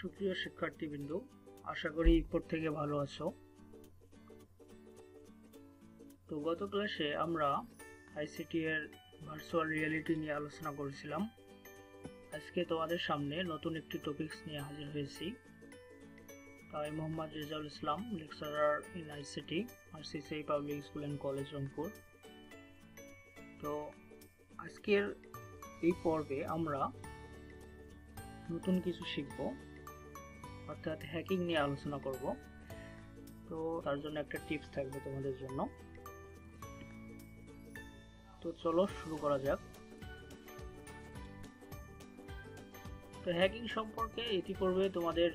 সুপ্রিয় শিক্ষার্থীবৃন্দ, আশা করি প্রত্যেকে ভালো আছো। তো গত ক্লাসে আমরা আইসিটি এর ভার্চুয়াল রিয়েলিটি নিয়ে আলোচনা করেছিলাম। আজকে তোমাদের সামনে নতুন একটি টপিকস নিয়ে হাজির হয়েছি। আমি Mohammad Rezaul Islam, lecturer in ICT, RCC public school and college Rangpur. তো আজকের এই পর্বে আমরা নতুন কিছু শিখব, অর্থাৎ হ্যাকিং নিয়ে আলোচনা করব। তো তার জন্য একটা টিপস থাকবে তোমাদের জন্য। তো চলো শুরু করা যাক। তো হ্যাকিং সম্পর্কে ইতিপূর্বে তোমাদের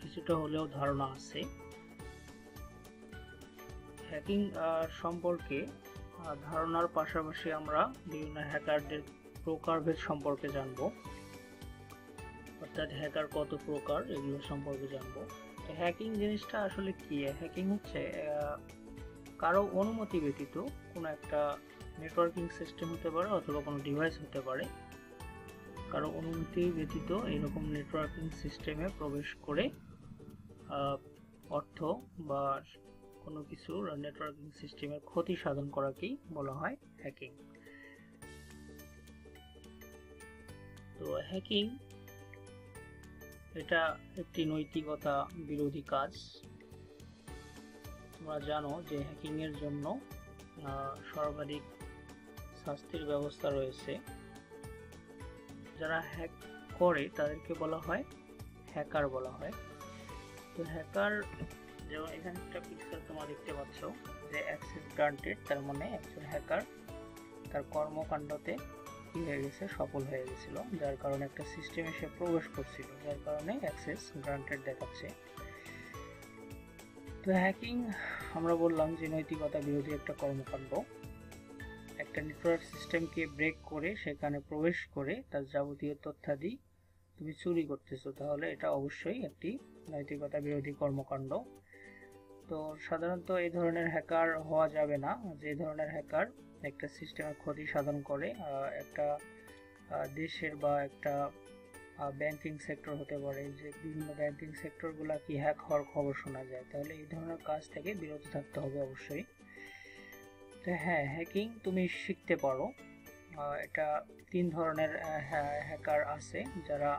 কিছুটা হলেও ধারণা আছে। হ্যাকিং সম্পর্কে ধারণার পাশাপাশি আমরা বিভিন্ন হ্যাকারদের প্রকারভেদ সম্পর্কে জানব, অর্থাৎ হ্যাকার কত প্রকার এগুলো সম্পর্কে জানবো। হ্যাকিং জিনিসটা আসলে কি? হ্যাকিং হচ্ছে কারো অনুমতি ব্যতীত কোনো একটা নেটওয়ার্কিং সিস্টেম হতে পারে অথবা কোনো ডিভাইস হতে পারে, কারো অনুমতি ব্যতীত এরকম নেটওয়ার্কিং সিস্টেমে প্রবেশ করে অর্থ বা কোনো কিছু নেটওয়ার্কিং সিস্টেমের ক্ষতি সাধন করাকেই বলা হয় হ্যাকিং। তো হ্যাকিং এটা একটি নৈতিকতা বিরোধী কাজ। তোমরা জানো যে হ্যাকিং এর জন্য সর্বাধিক শাস্তির ব্যবস্থা রয়েছে। যারা হ্যাক করে তাদেরকে বলা হয় হ্যাকার বলা হয়। তো হ্যাকার, যেমন এখানে একটা পিকচার তোমরা দেখতে পাচ্ছ যে অ্যাক্সেস গ্রান্টেড, তার মানে একজন হ্যাকার তার কর্মকাণ্ডতে কি হয়ে গেছে, সফল হয়ে গেছিল, যার কারণে একটা সিস্টেমে সে প্রবেশ করছিল, যার কারণে অ্যাক্সেস গ্রান্টেড দেখাচ্ছে। তো হ্যাকিং আমরা বললাম যে নৈতিকতা বিরোধী একটা কর্মকাণ্ড। একটা নেটওয়ার্ক সিস্টেমকে ব্রেক করে সেখানে প্রবেশ করে তার যাবতীয় তথ্যাদি তুমি চুরি করতেছো, তাহলে এটা অবশ্যই একটি নৈতিকতা বিরোধী কর্মকাণ্ড। তো সাধারণত এই ধরনের হ্যাকার হওয়া যাবে না। যে ধরনের হ্যাকার একটা সিস্টেমের ক্ষতি সাধন করে, একটা দেশের বা একটা ব্যাংকিং সেক্টর হতে পারে, যে বিভিন্ন ব্যাংকিং সেক্টরগুলো কি হ্যাক হওয়ার খবর শোনা যায়, তাহলে এই ধরনের কাজ থেকে বিরত থাকতে হবে অবশ্যই। তো হ্যাঁ, হ্যাকিং তুমি শিখতে পারো। এটা তিন ধরনের হ্যাকার আছে যারা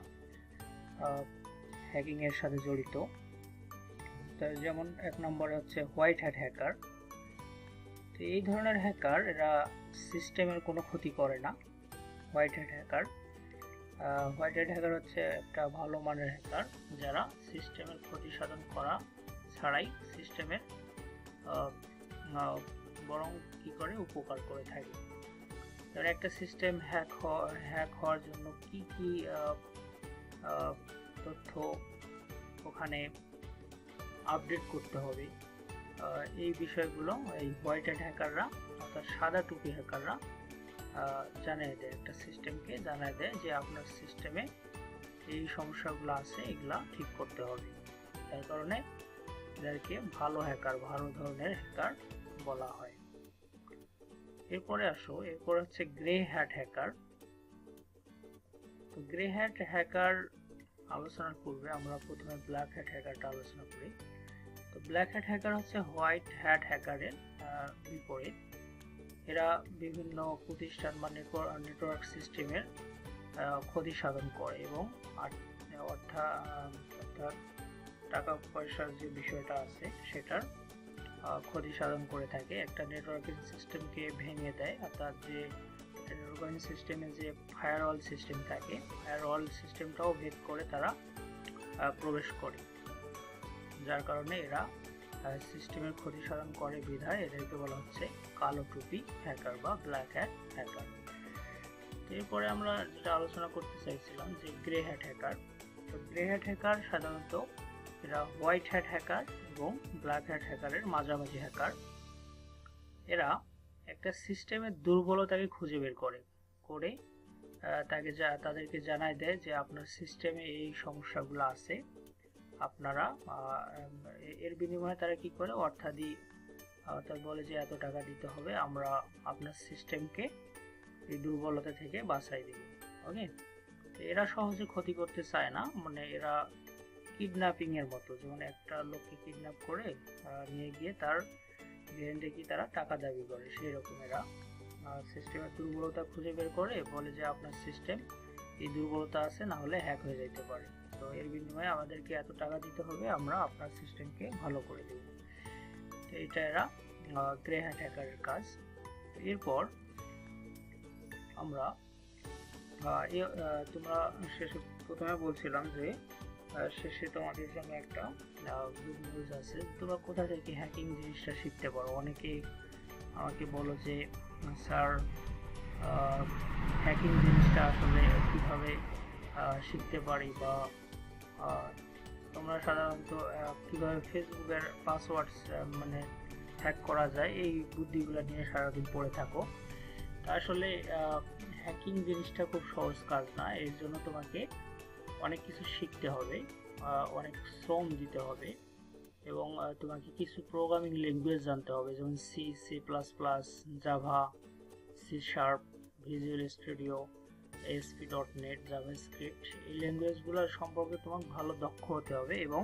হ্যাকিং এর সাথে জড়িত। যেমন এক নম্বরে হচ্ছে হোয়াইট হ্যাট হ্যাকার। তো এই ধরনের হ্যাকার এরা সিস্টেমের কোনো ক্ষতি করে না। হোয়াইট হ্যাট হ্যাকার হচ্ছে একটা ভালো মানের হ্যাকার, যারা সিস্টেমের ক্ষতি সাধন করা ছাড়াই সিস্টেমের বরং কি করে, উপকার করে থাকে। যেমন একটা সিস্টেম হ্যাক হওয়ার জন্য কি কি তথ্য ওখানে আপডেট করতে হবে, এই বিষয়গুলো এই হোয়াইট হ্যাট হ্যাকাররা, অর্থাৎ সাদা টুপি হ্যাকাররা জানিয়ে দেয়, একটা সিস্টেমকে জানিয়ে দেয় যে আপনার সিস্টেমে এই সমস্যাগুলো আছে, এগুলা ঠিক করতে হবে। তার কারণে এদেরকে ভালো হ্যাকার, ভালো ধরনের হ্যাকার বলা হয়। এরপরে হচ্ছে গ্রে হ্যাট হ্যাকার। তো গ্রে হ্যাট হ্যাকার আলোচনার পূর্বে আমরা প্রথমে ব্ল্যাক হ্যাট হ্যাকারটা আলোচনা করি। তো ব্ল্যাক হ্যাট হ্যাকার হচ্ছে হোয়াইট হ্যাট হ্যাকারের বিপরীত। এরা বিভিন্ন প্রতিষ্ঠান বা নেটওয়ার্ক সিস্টেমের ক্ষতি সাধন করে এবং অর্থাৎ টাকা পয়সার যে বিষয়টা আছে সেটার ক্ষতি সাধন করে থাকে। একটা নেটওয়ার্কিং সিস্টেমকে ভেঙে দেয়, অর্থাৎ যে নেটওয়ার্কিং সিস্টেমে যে ফায়ারওয়াল সিস্টেম থাকে, ফায়ারওয়াল সিস্টেমটাও ভেদ করে তারা প্রবেশ করে, যার কারণে এরা সিস্টেমের ক্ষতি সাধন করে বিধায় এদেরকে বলা হচ্ছে কালো টুপি হ্যাকার বা ব্ল্যাক হ্যাট হ্যাকার। এরপরে আমরা যেটা আলোচনা করতে চাইছিলাম যে গ্রে হ্যাট হ্যাকার। তো গ্রে হ্যাট হ্যাকার সাধারণত এরা হোয়াইট হ্যাট হ্যাকার এবং ব্ল্যাক হ্যাট হ্যাকারের মাঝামাঝি হ্যাকার। এরা একটা সিস্টেমের দুর্বলতাকে খুঁজে বের করে তাদেরকে জানায় দেয় যে আপনার সিস্টেমে এই সমস্যাগুলো আছে, আপনারা এর বিনিময়ে তারা কি করে, অর্থাৎ বলে যে এত টাকা দিতে হবে, আমরা আপনার সিস্টেমকে এই দুর্বলতা থেকে বাঁচাই দেব। ওকে, এরা সহজে ক্ষতি করতে চায় না, মানে এরা কিডন্যাপিং এর মতো, যেমন একটা লোককে কিডন্যাপ করে নিয়ে গিয়ে তার গ্যারেন্টি কি তারা টাকা দাবি করে, সেই রকম এরা সিস্টেমের দুর্বলতা খুঁজে বের করে বলে যে আপনার সিস্টেম এই দুর্বলতা আছে, না হলে হ্যাক হয়ে যেতে পারে, তো এর বিনিময়ে আমাদেরকে এত টাকা দিতে হবে, আমরা আপনার সিস্টেমকে ভালো করে দেব। তো এটা এরা গ্রে হ্যাট হ্যাকারের কাজ। এরপর আমরা তোমরা শেষে প্রথমে বলছিলাম যে শেষে তোমাদের জন্য একটা গুড নিউজ আছে। তোমরা কোথা থেকে হ্যাকিং জিনিসটা শিখতে পারো? অনেকে আমাকে বলো যে স্যার হ্যাকিং জিনিসটা আসলে কিভাবে শিখতে পারি, বা তোমরা সাধারণত কিভাবে ফেসবুকের পাসওয়ার্ড মানে হ্যাক করা যায়, এই বুদ্ধিগুলো নিয়ে সারাদিন পড়ে থাকো। আসলে হ্যাকিং জিনিসটা খুব সহজ কাজ না, এর জন্য তোমাকে অনেক কিছু শিখতে হবে, অনেক শ্রম দিতে হবে, এবং তোমাকে কিছু প্রোগ্রামিং ল্যাঙ্গুয়েজ জানতে হবে, যেমন C, C plus plus, Java, C sharp, visual studio, ASP.NET, JavaScript. এই ল্যাঙ্গুয়েজগুলোর সম্পর্কে তোমার ভালো দক্ষ হতে হবে, এবং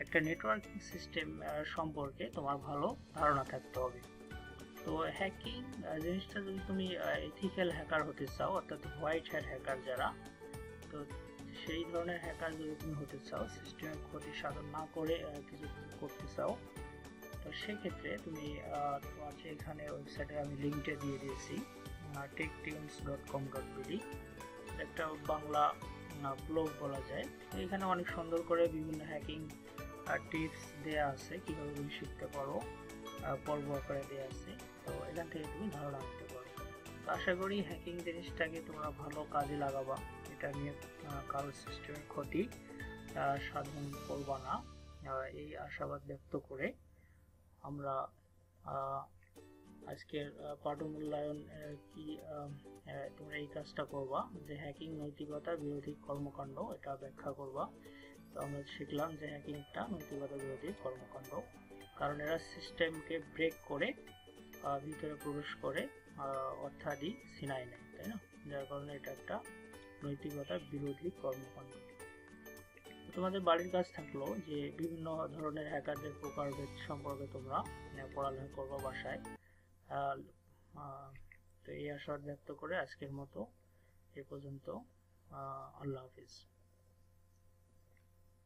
একটা নেটওয়ার্কিং সিস্টেম সম্পর্কে তোমার ভালো ধারণা থাকতে হবে। তো হ্যাকিং জিনিসটা যদি তুমি এথিক্যাল হ্যাকার হতে চাও, অর্থাৎ হোয়াইট হ্যাট হ্যাকার যারা, তো সেই ধরনের হ্যাকার যদি তুমি হতে চাও, সিস্টেমের ক্ষতি সাধন না করে কিছু করতে চাও, তো সেক্ষেত্রে তুমি তোমার যে এখানে ওয়েবসাইটে আমি লিঙ্কটা দিয়ে দিয়েছি, techtunes.com.bd, একটা বাংলা ব্লগ বলা যায়। তো এখানে অনেক সুন্দর করে বিভিন্ন হ্যাকিং টিপস দেয়া আছে, কীভাবে তুমি শিখতে পারো, পর্ব আকারে দেওয়া আছে, তো এখান থেকে তুমি ধারণা নিতে পারো। তো আশা করি হ্যাকিং জিনিসটাকে তোমরা ভালো কাজে লাগাবা, এটা নিয়ে কারোর সিস্টেমের ক্ষতি সাধন করবা না, এই আশাবাদ ব্যক্ত করে আমরা আজকের পাঠমূল্যায়ন কি তোমরা এই কাজটা করবা যে হ্যাকিং নৈতিকতা বিরোধী কর্মকাণ্ড, এটা ব্যাখ্যা করবা। তো আমরা শিখলাম যে হ্যাকিং একটা নৈতিকতা বিরোধী কর্মকাণ্ড, কারণ এরা সিস্টেমকে ব্রেক করে ভিতরে প্রবেশ করে অর্থাদি ছিনাই নেয়, তাই না? যার কারণে এটা একটা নৈতিকতা বিরোধী কর্মকাণ্ড। তোমাদের বাড়ির কাজ থাকলো যে বিভিন্ন ধরনের হ্যাকারদের প্রকারভেদ সম্পর্কে তোমরা পড়ালেখা করবা বাসায়। তো এই আশাবাদ ব্যক্ত করে আজকের মতো এ পর্যন্ত। আল্লাহ হাফিজ।